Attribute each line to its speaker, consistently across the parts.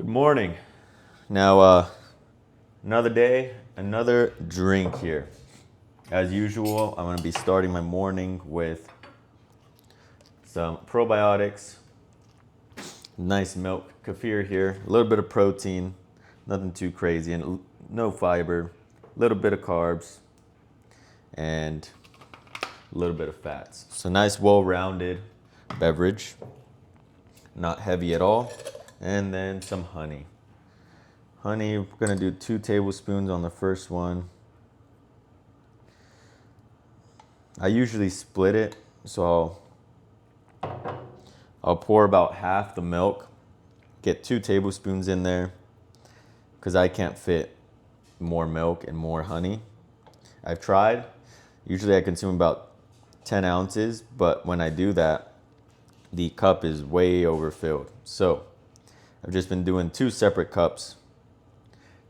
Speaker 1: Good morning. Now, another day, another drink here. As usual, I'm going to be starting my morning with some probiotics, nice milk, kefir here, a little bit of protein, nothing too crazy, and no fiber, a little bit of carbs, and a little bit of fats. So nice, well-rounded beverage, not heavy at all, and then some honey. Honey, we're gonna do 2 tablespoons on the first one. I usually split it, so I'll pour about half the milk, get 2 tablespoons in there, because I can't fit more milk and more honey. I've tried. Usually I consume about 10 ounces, but when I do that, the cup is way overfilled. So I've just been doing 2 separate cups.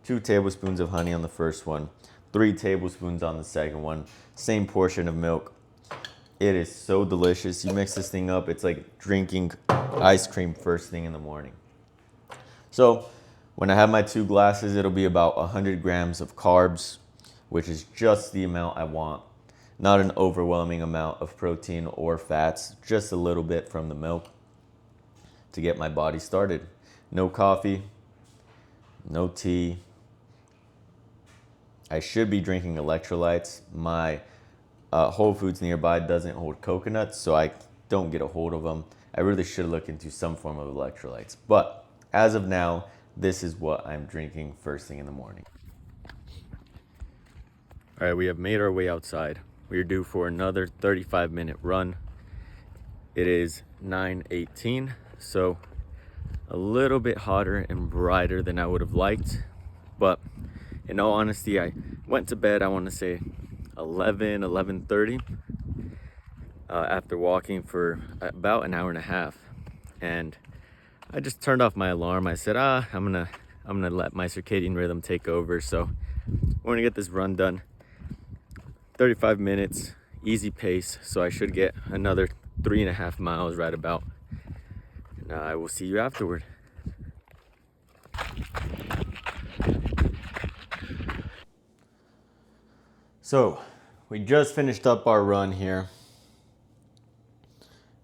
Speaker 1: 2 tablespoons of honey on the first one, 3 tablespoons on the second one, same portion of milk. It is so delicious. You mix this thing up, it's like drinking ice cream first thing in the morning. So when I have my 2 glasses, it'll be about 100 grams of carbs, which is just the amount I want. Not an overwhelming amount of protein or fats, just a little bit from the milk to get my body started. No coffee, no tea. I should be drinking electrolytes. My Whole Foods nearby doesn't hold coconuts, so I don't get a hold of them. I really should look into some form of electrolytes. But as of now, this is what I'm drinking first thing in the morning. All right, we have made our way outside. We're due for another 35-minute run. It is 9:18, so a little bit hotter and brighter than I would have liked. But in all honesty, I went to bed, I want to say 11:30 after walking for about an hour and a half. And I just turned off my alarm. I said, I'm gonna let my circadian rhythm take over. So we're gonna get this run done. 35 minutes, easy pace. So I should get another 3.5 miles right about. And I will see you afterward. So we just finished up our run here.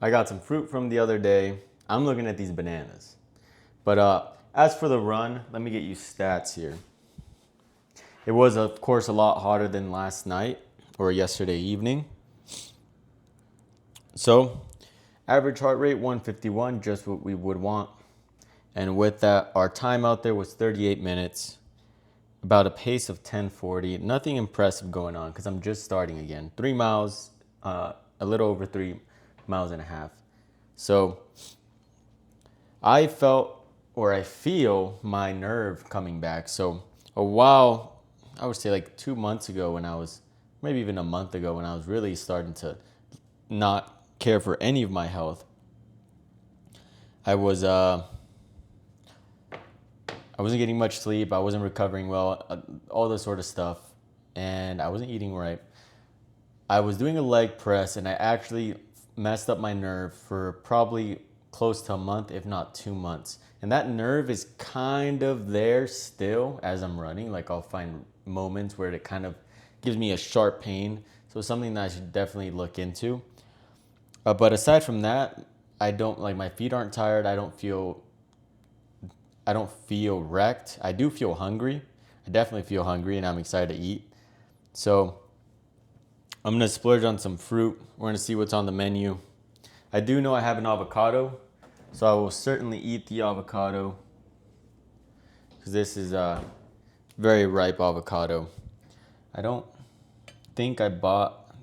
Speaker 1: I got some fruit from the other day. I'm looking at these bananas. But as for the run, let me get you stats here. It was, of course, a lot hotter than last night or yesterday evening. So average heart rate 151, just what we would want. And with that, our time out there was 38 minutes, about a pace of 10:40. Nothing impressive going on because I'm just starting again. 3 miles, a little over 3.5 miles. So I feel my nerve coming back. So a while, I would say like 2 months ago maybe even a month ago when I was really starting to not care for any of my health, I wasn't getting much sleep. I wasn't recovering well, all this sort of stuff. And I wasn't eating right. I was doing a leg press and I actually messed up my nerve for probably close to a month, if not 2 months. And that nerve is kind of there still as I'm running. Like I'll find moments where it kind of gives me a sharp pain. So it's something that I should definitely look into. But aside from that, my feet aren't tired. I don't feel wrecked. I do feel hungry. I definitely feel hungry and I'm excited to eat. So I'm going to splurge on some fruit. We're going to see what's on the menu. I do know I have an avocado, so I will certainly eat the avocado because this is a very ripe avocado. I don't think I bought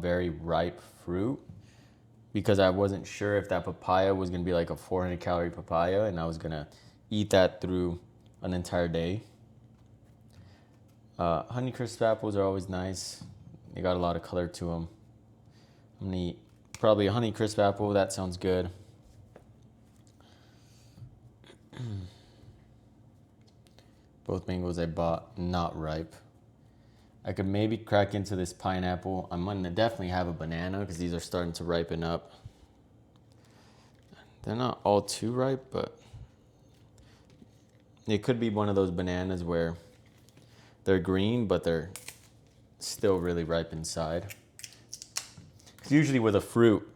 Speaker 1: very ripe fruit because I wasn't sure if that papaya was going to be like a 400 calorie papaya and I was going to eat that through an entire day. Honeycrisp apples are always nice. They got a lot of color to them. I'm going to eat probably a Honeycrisp apple. That sounds good. Both mangoes I bought, not ripe. I could maybe crack into this pineapple. I'm going to definitely have a banana because these are starting to ripen up. They're not all too ripe, but it could be one of those bananas where they're green, but they're still really ripe inside. 'Cause usually with a fruit,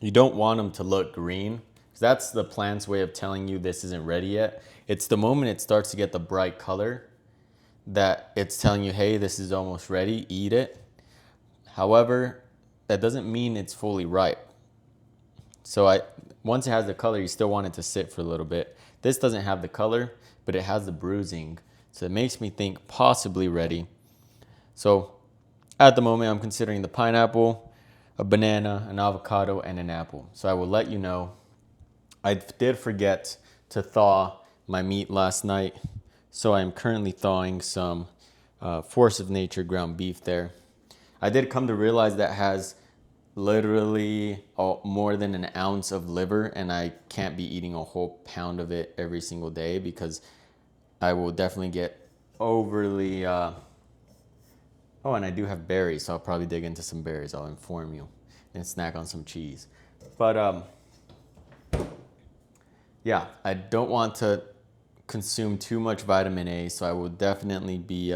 Speaker 1: you don't want them to look green. 'Cause that's the plant's way of telling you this isn't ready yet. It's the moment it starts to get the bright color that it's telling you, hey, this is almost ready, eat it. However, that doesn't mean it's fully ripe. So once it has the color, you still want it to sit for a little bit. This doesn't have the color, but it has the bruising. So it makes me think possibly ready. So at the moment, I'm considering the pineapple, a banana, an avocado, and an apple. So I will let you know. I did forget to thaw my meat last night. So I'm currently thawing some Force of Nature ground beef there. I did come to realize that has literally more than an ounce of liver, and I can't be eating a whole pound of it every single day because I will definitely get overly oh, and I do have berries, so I'll probably dig into some berries. I'll inform you and snack on some cheese. But yeah, I don't want to consume too much vitamin A, so I will definitely be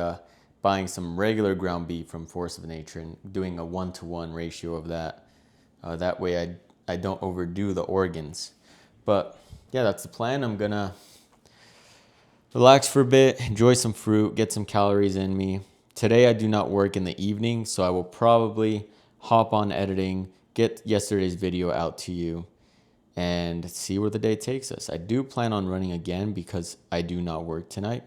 Speaker 1: buying some regular ground beef from Force of Nature and doing a 1-to-1 ratio of that. That way I don't overdo the organs. But yeah, that's the plan. I'm gonna relax for a bit, enjoy some fruit, get some calories in me. Today I do not work in the evening, so I will probably hop on editing, get yesterday's video out to you, and see where the day takes us. I do plan on running again because I do not work tonight.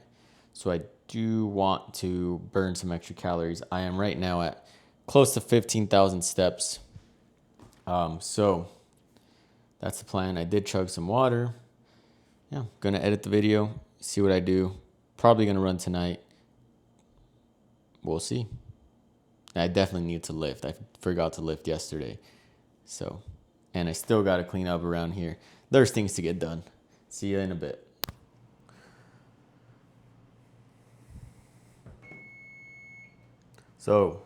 Speaker 1: So I do want to burn some extra calories. I am right now at close to 15,000 steps. So that's the plan. I did chug some water. Yeah, gonna edit the video, see what I do. Probably gonna run tonight. We'll see. I definitely need to lift. I forgot to lift yesterday. So, and I still gotta clean up around here. There's things to get done. See you in a bit. So,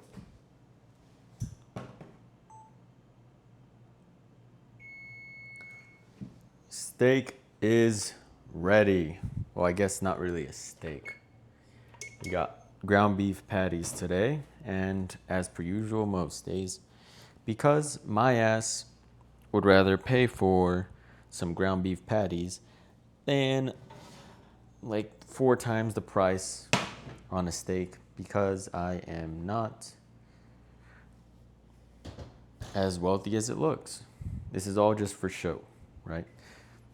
Speaker 1: steak is ready. Well, I guess not really a steak. We got ground beef patties today, and as per usual most days, because my ass would rather pay for some ground beef patties than like 4 times the price on a steak, because I am not as wealthy as it looks. This is all just for show, right?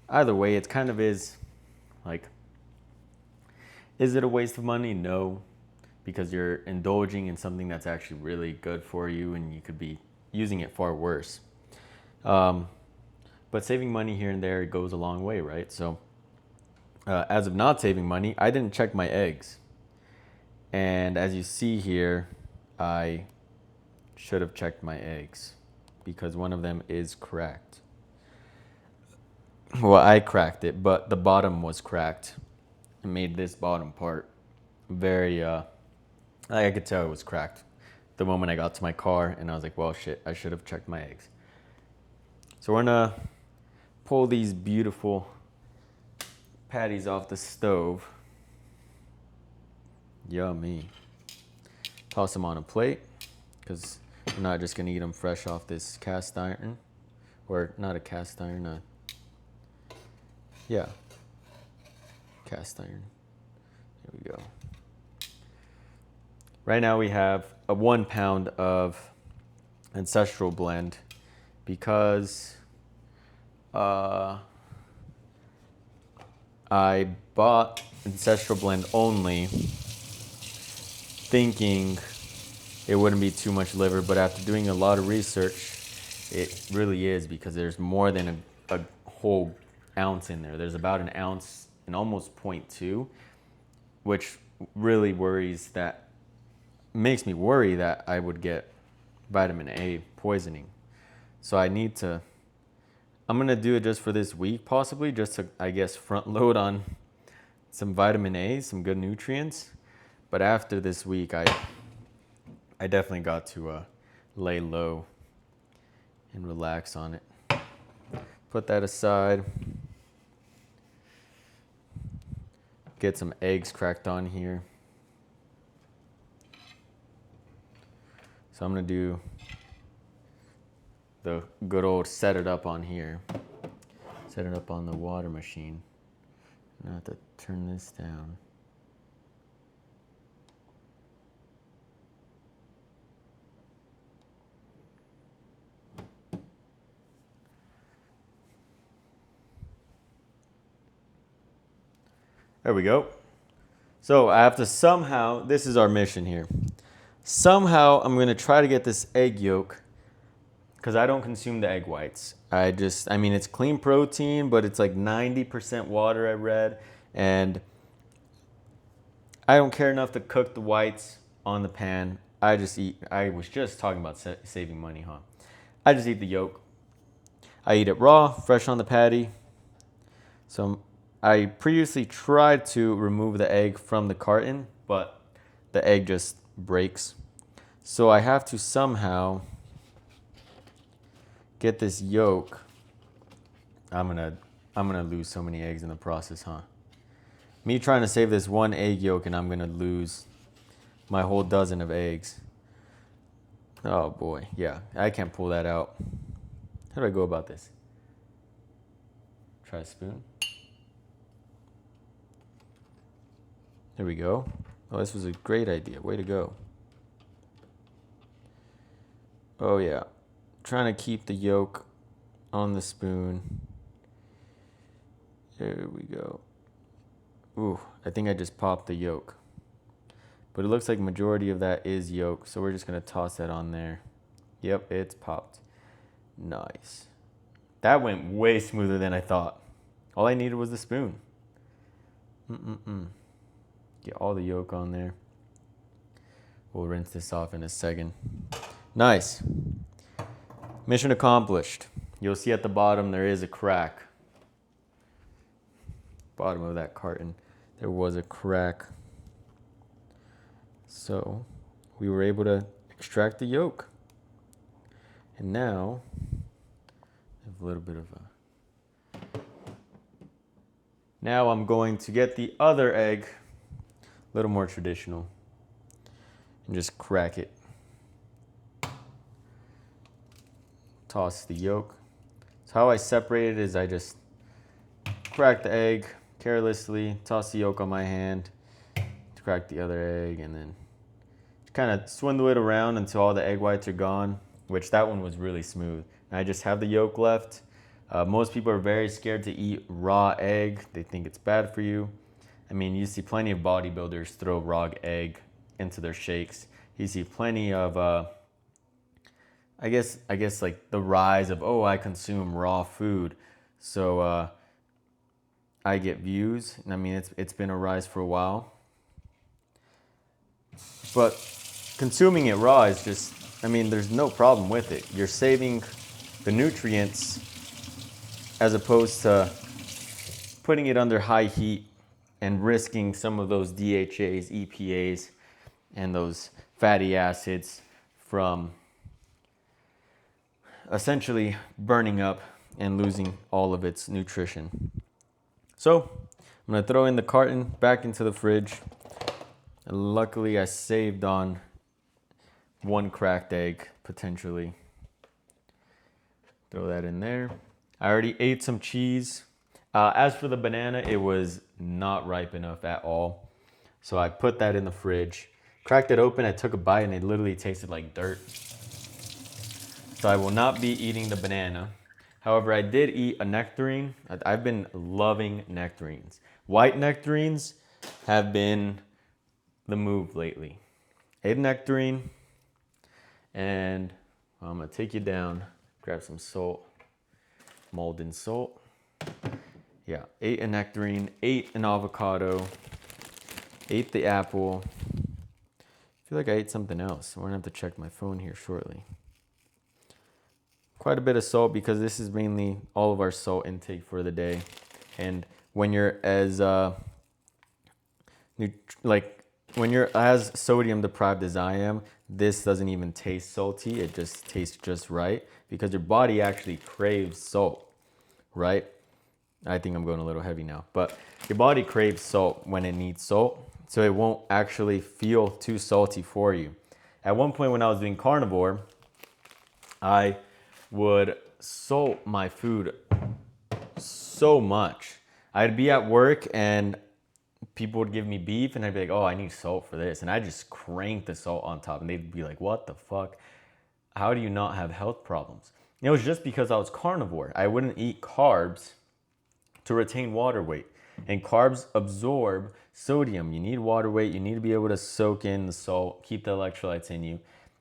Speaker 1: Either way, it kind of is like, is it a waste of money? No, because you're indulging in something that's actually really good for you and you could be using it far worse. But saving money here and there goes a long way, right? So as of not saving money, I didn't check my eggs. And as you see here, I should have checked my eggs because one of them is cracked. Well, I cracked it, but the bottom was cracked. It made this bottom part very, I could tell it was cracked the moment I got to my car, and I was like, well, shit, I should have checked my eggs. So we're gonna pull these beautiful patties off the stove. Yummy. Toss them on a plate, because we're not just gonna eat them fresh off this cast iron, or not a cast iron, yeah, cast iron. Here we go. Right now we have a 1 pound of Ancestral Blend because I bought Ancestral Blend only thinking it wouldn't be too much liver, but after doing a lot of research, it really is, because there's more than a whole ounce in there. There's about an ounce and almost 0.2, which really makes me worry that I would get vitamin A poisoning. So I'm gonna do it just for this week, possibly, just to, I guess, front load on some vitamin A, some good nutrients. But after this week, I definitely got to lay low and relax on it. Put that aside. get some eggs cracked on here. So I'm gonna do the good old set it up on here. Set it up on the water machine. And I have to turn this down. There we go. So I have to somehow, this is our mission here. Somehow I'm gonna try to get this egg yolk, because I don't consume the egg whites. I mean, it's clean protein, but it's like 90% water, I read. And I don't care enough to cook the whites on the pan. I just eat, I was just talking about saving money, huh? I just eat the yolk. I eat it raw, fresh on the patty. So I previously tried to remove the egg from the carton, but the egg just breaks. So I have to somehow get this yolk. I'm gonna lose so many eggs in the process, huh? Me trying to save this one egg yolk and I'm gonna lose my whole dozen of eggs. Oh boy, yeah, I can't pull that out. How do I go about this? Try a spoon. There we go. Oh, this was a great idea. Way to go. Oh yeah. Trying to keep the yolk on the spoon. There we go. Ooh, I think I just popped the yolk. But it looks like majority of that is yolk, so we're just gonna toss that on there. Yep, it's popped. Nice. That went way smoother than I thought. All I needed was the spoon. Get all the yolk on there. We'll rinse this off in a second. Nice. Mission accomplished. You'll see at the bottom there is a crack. Bottom of that carton, there was a crack. So we were able to extract the yolk. And now, I have a little bit of a... Now I'm going to get the other egg, a little more traditional, and just crack it. Toss the yolk. So how I separate it is I just crack the egg carelessly, toss the yolk on my hand, crack the other egg, and then kind of swindle it around until all the egg whites are gone, which that one was really smooth. And I just have the yolk left. Most people are very scared to eat raw egg. They think it's bad for you. I mean, you see plenty of bodybuilders throw raw egg into their shakes. You see plenty of, I guess like the rise of, oh, I consume raw food, so I get views. And I mean, it's been a rise for a while. But consuming it raw is just, I mean, there's no problem with it. You're saving the nutrients as opposed to putting it under high heat and risking some of those DHAs, EPAs, and those fatty acids from essentially burning up and losing all of its nutrition. So I'm gonna throw in the carton back into the fridge. And luckily I saved on one cracked egg, potentially. Throw that in there. I already ate some cheese. As for the banana, it was not ripe enough at all. So I put that in the fridge. Cracked it open, I took a bite and it literally tasted like dirt. So I will not be eating the banana. However, I did eat a nectarine. I've been loving nectarines. White nectarines have been the move lately. Ate a nectarine, and I'm gonna take you down, grab some salt, Malden salt. Yeah, ate a nectarine, ate an avocado, ate the apple. I feel like I ate something else. I'm gonna have to check my phone here shortly. Quite a bit of salt because this is mainly all of our salt intake for the day. And when you're as when you're as sodium deprived as I am, this doesn't even taste salty. It just tastes just right because your body actually craves salt, right? I think I'm going a little heavy now, but your body craves salt when it needs salt, so it won't actually feel too salty for you. At one point when I was doing carnivore, I would salt my food so much. I'd be at work and people would give me beef and I'd be like, oh, I need salt for this. And I just crank the salt on top and they'd be like, what the fuck? How do you not have health problems? And it was just because I was carnivore. I wouldn't eat carbs to retain water weight. And carbs absorb sodium. You need water weight. You need to be able to soak in the salt, keep the electrolytes in you.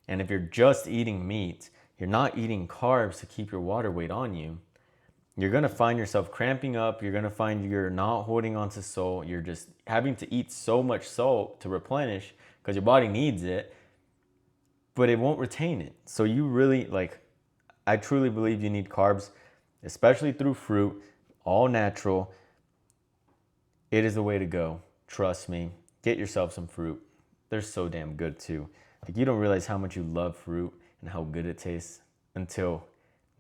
Speaker 1: And if you're just eating meat, you're not eating carbs to keep your water weight on you, you're going to find yourself cramping up. You're going to find you're not holding on to salt. You're just having to eat so much salt to replenish because your body needs it, but it won't retain it. So you really, I truly believe you need carbs, especially through fruit, all natural. It is the way to go. Trust me. Get yourself some fruit. They're so damn good too. You don't realize how much you love fruit and how good it tastes until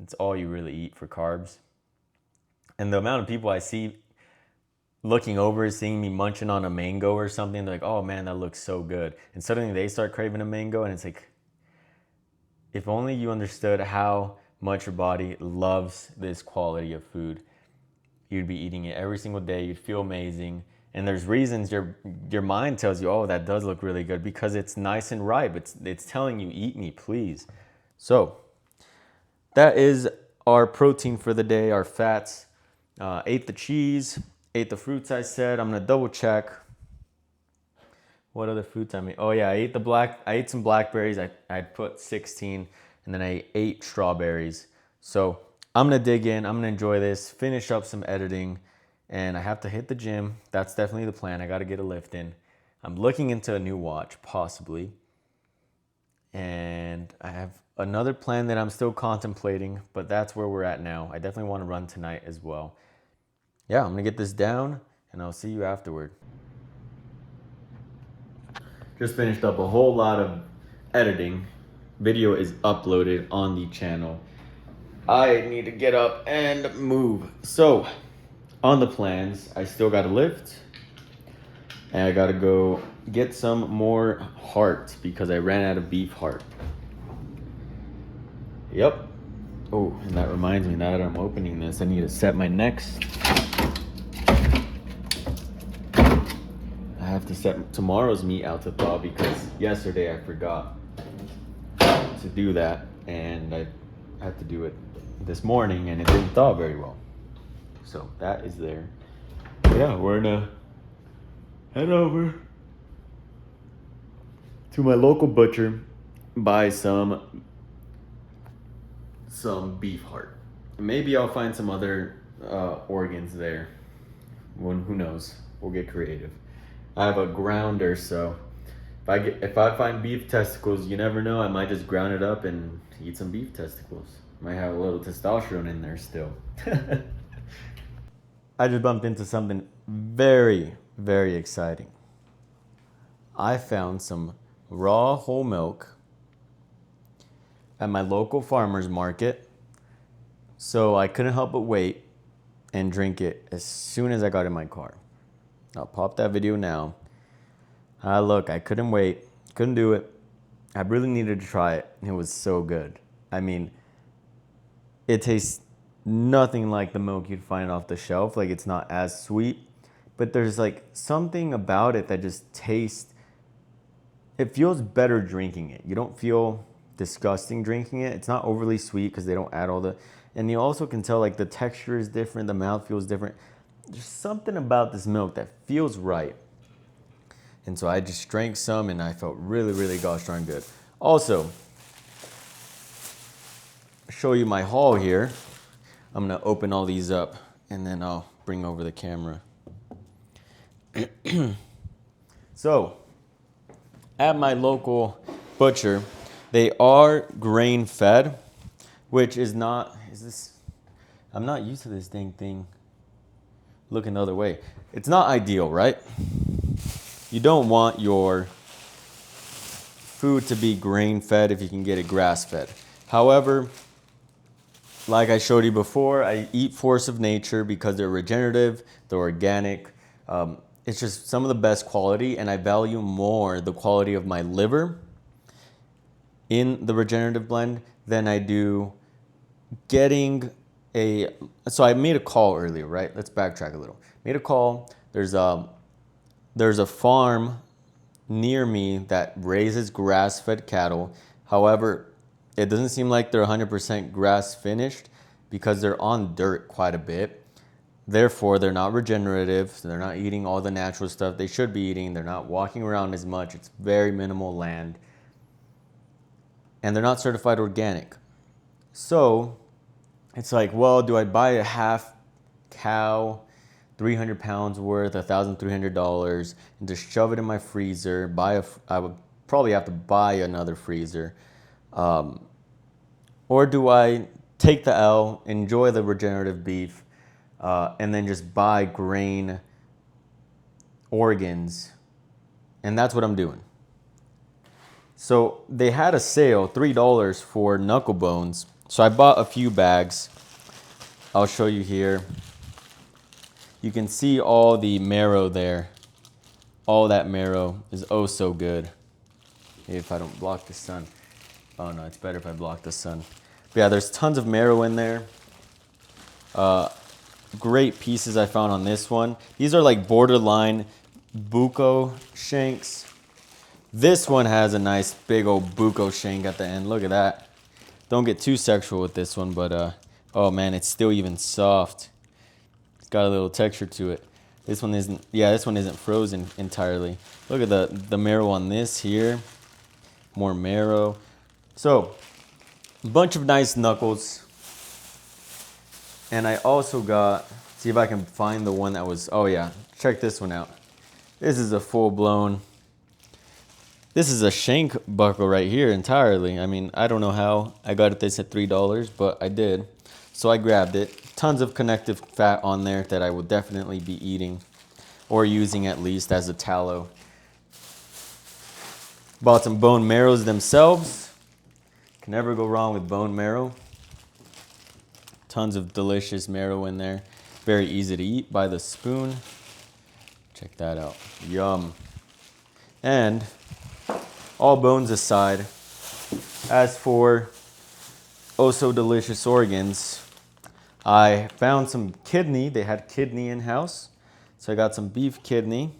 Speaker 1: it's all you really eat for carbs. And the amount of people I see looking over, seeing me munching on a mango or something, they're like, oh man, that looks so good. And suddenly they start craving a mango and it's like, if only you understood how much your body loves this quality of food, you'd be eating it every single day. You'd feel amazing. And there's reasons your mind tells you, oh, that does look really good because it's nice and ripe. It's telling you, eat me, please. So that is our protein for the day, our fats. Ate the cheese, ate the fruits I said. I'm gonna double check what other fruits I made. Oh yeah, I ate some blackberries. I put 16 and then I ate strawberries. So I'm gonna dig in, I'm gonna enjoy this, finish up some editing, and I have to hit the gym. That's definitely the plan. I gotta get a lift in. I'm looking into a new watch, possibly. And I have another plan that I'm still contemplating, but that's where we're at now. I definitely wanna run tonight as well. Yeah, I'm gonna get this down and I'll see you afterward. Just finished up a whole lot of editing. Video is uploaded on the channel. I need to get up and move. So, on the plans, I still gotta lift. And I gotta go get some more heart because I ran out of beef heart. Yep. Oh, and that reminds me, now that I'm opening this, I need to set my next. I have to set tomorrow's meat out to thaw because yesterday I forgot to do that and I had to do it this morning and it didn't thaw very well. So that is there. Yeah, we're gonna head over to my local butcher, buy some beef heart. Maybe I'll find some other organs there. Who knows? We'll get creative. I have a grounder, so if I find beef testicles, you never know. I might just ground it up and eat some beef testicles. Might have a little testosterone in there still. I just bumped into something very, very exciting. I found some raw whole milk at my local farmer's market, so I couldn't help but wait and drink it as soon as I got in my car. I'll pop that video now. Look, I couldn't wait, couldn't do it. I really needed to try it. It was so good. I mean, it tastes nothing like the milk you'd find off the shelf. It's not as sweet, but there's something about it that just tastes, it feels better drinking it. You don't feel disgusting drinking it. It's not overly sweet because they don't add and you also can tell the texture is different, the mouth feels different. There's something about this milk that feels right. And so I just drank some and I felt really, really gosh darn good. Also, show you my haul here. I'm gonna open all these up and then I'll bring over the camera. So, at my local butcher, they are grain fed, which is not, I'm not used to this dang thing looking the other way. It's not ideal, right? You don't want your food to be grain fed if you can get it grass fed. However, like I showed you before, I eat Force of Nature because they're regenerative, they're organic. It's just some of the best quality, and I value more the quality of my liver in the regenerative blend than I do getting a. So I made a call earlier, right? Let's backtrack a little. Made a call. There's a farm near me that raises grass-fed cattle. However, it doesn't seem like they're 100% grass finished because they're on dirt quite a bit. Therefore, they're not regenerative. So they're not eating all the natural stuff they should be eating. They're not walking around as much. It's very minimal land. And they're not certified organic. So it's like, well, do I buy a half cow, 300 pounds worth, $1,300, and just shove it in my freezer? I would probably have to buy another freezer. Or do I take the L, enjoy the regenerative beef, and then just buy grain organs? And that's what I'm doing. So they had a sale, $3 for knuckle bones. So I bought a few bags. I'll show you here. You can see all the marrow there. All that marrow is oh so good. Maybe if I don't block the sun. Oh no, it's better if I block the sun. But yeah, there's tons of marrow in there. Great pieces I found on this one. These are like borderline buco shanks. This one has a nice big old buco shank at the end. Look at that. Don't get too sexual with this one, but oh man, it's still even soft. It's got a little texture to it. This one isn't frozen entirely. Look at the marrow on this here. More marrow. So, a bunch of nice knuckles. And I also got, see if I can find the one that was, oh yeah, check this one out. This is a full-blown, this is a shank buckle right here entirely. I mean, I don't know how I got this at $3, but I did. So I grabbed it. Tons of connective fat on there that I will definitely be eating or using at least as a tallow. Bought some bone marrows themselves. Can never go wrong with bone marrow. Tons of delicious marrow in there. Very easy to eat by the spoon. Check that out. Yum. And all bones aside, as for oh so delicious organs, I found some kidney. They had kidney in-house. So I got some beef kidney.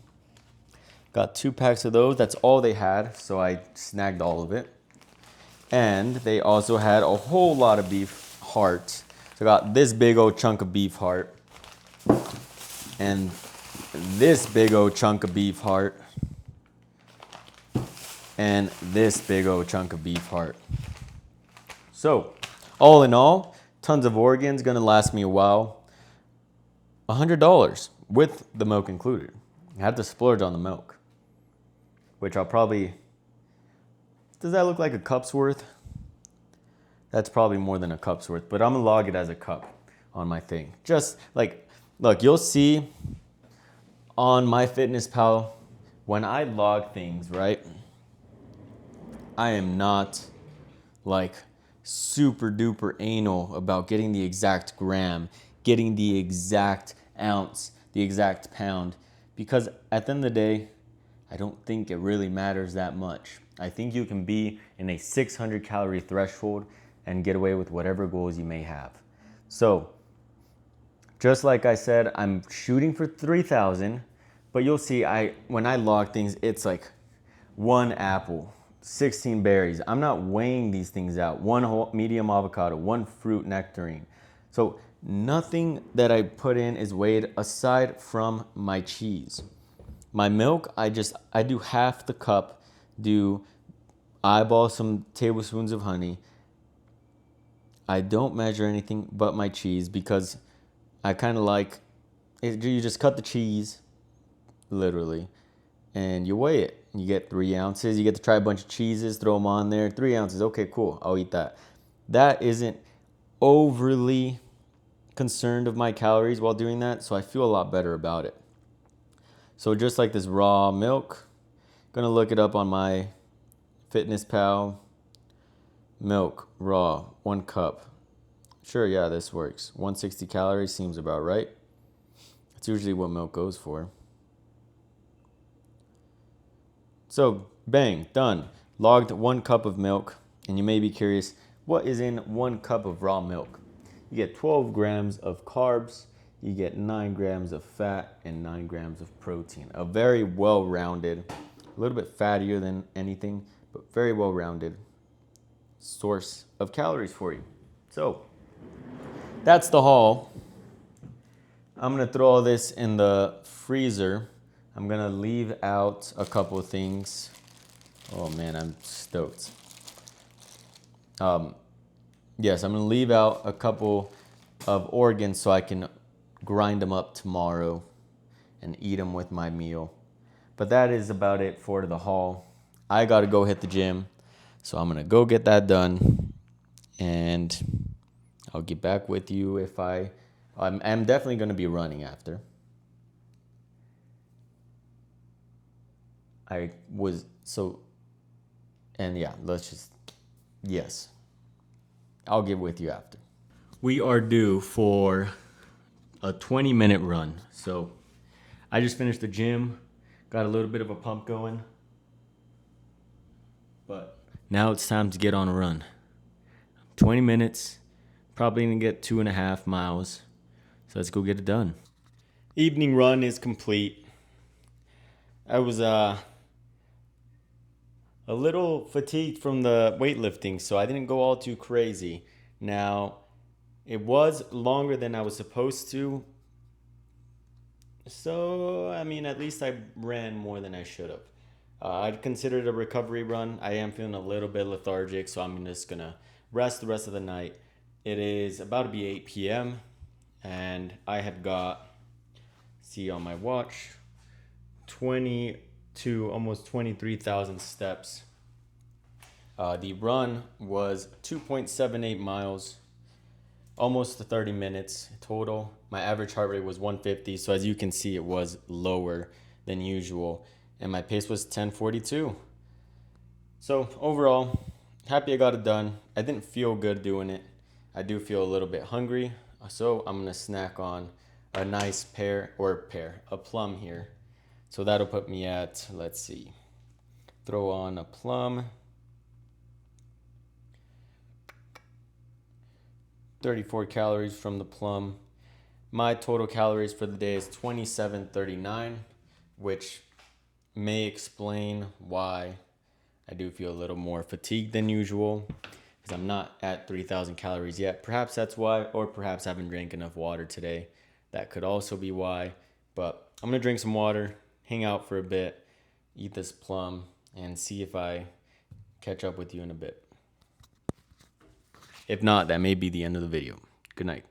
Speaker 1: Got 2 packs of those. That's all they had, so I snagged all of it. And they also had a whole lot of beef heart. So I got this big old chunk of beef heart. And this big old chunk of beef heart. And this big old chunk of beef heart. So, all in all, tons of organs, gonna last me a while. $100 with the milk included. I had to splurge on the milk, which I'll probably, does that look like a cup's worth? That's probably more than a cup's worth, but I'm gonna log it as a cup on my thing. Just like, look, you'll see on MyFitnessPal, when I log things, right? I am not like super duper anal about getting the exact gram, getting the exact ounce, the exact pound, because at the end of the day, I don't think it really matters that much. I think you can be in a 600 calorie threshold and get away with whatever goals you may have. So, just like I said, I'm shooting for 3,000, but you'll see when I log things, it's like 1 apple, 16 berries. I'm not weighing these things out. 1 whole medium avocado, 1 fruit nectarine. So nothing that I put in is weighed aside from my cheese. My milk, I do half the cup, eyeball some tablespoons of honey. I don't measure anything but my cheese because I kind of like it. You just cut the cheese, literally, and you weigh it. You get 3 ounces. You get to try a bunch of cheeses, throw them on there. 3 ounces. Okay, cool. I'll eat that. That isn't overly concerned of my calories while doing that, so I feel a lot better about it. So just like this raw milk, gonna look it up on my MyFitnessPal. Milk, raw, 1 cup. Sure, yeah, this works. 160 calories seems about right. That's usually what milk goes for. So, bang, done. Logged 1 cup of milk. And you may be curious, what is in 1 cup of raw milk? You get 12 grams of carbs, you get 9 grams of fat, and 9 grams of protein. A very well-rounded, a little bit fattier than anything, but very well-rounded source of calories for you. So, that's the haul. I'm gonna throw all this in the freezer. I'm gonna leave out a couple of things. Oh man, I'm stoked. Yes, I'm gonna leave out a couple of organs so I can grind them up tomorrow and eat them with my meal. But that is about it for the haul. I gotta go hit the gym, so I'm gonna go get that done, and I'll get back with you if I'm definitely gonna be running after. Yes, I'll get with you after. We are due for a 20-minute run. So I just finished the gym, got a little bit of a pump going, but now it's time to get on a run. 20 minutes, probably gonna get 2.5 miles. So let's go get it done. Evening run is complete. I was a little fatigued from the weightlifting, so I didn't go all too crazy. Now, it was longer than I was supposed to. So, I mean, at least I ran more than I should have. I'd consider it a recovery run. I am feeling a little bit lethargic, so I'm just going to rest the rest of the night. It is about to be 8 p.m., and I have got, see on my watch, almost 23,000 steps. The run was 2.78 miles, almost 30 minutes total. My average heart rate was 150, so as you can see, it was lower than usual, and my pace was 10:42. So overall, happy I got it done. I didn't feel good doing it. I do feel a little bit hungry, so I'm gonna snack on a nice a plum here. So that'll put me at, let's see, throw on a plum. 34 calories from the plum. My total calories for the day is 2739, which may explain why I do feel a little more fatigued than usual, because I'm not at 3,000 calories yet. Perhaps that's why, or perhaps I haven't drank enough water today. That could also be why, but I'm gonna drink some water, hang out for a bit, eat this plum, and see if I catch up with you in a bit. If not, that may be the end of the video. Good night.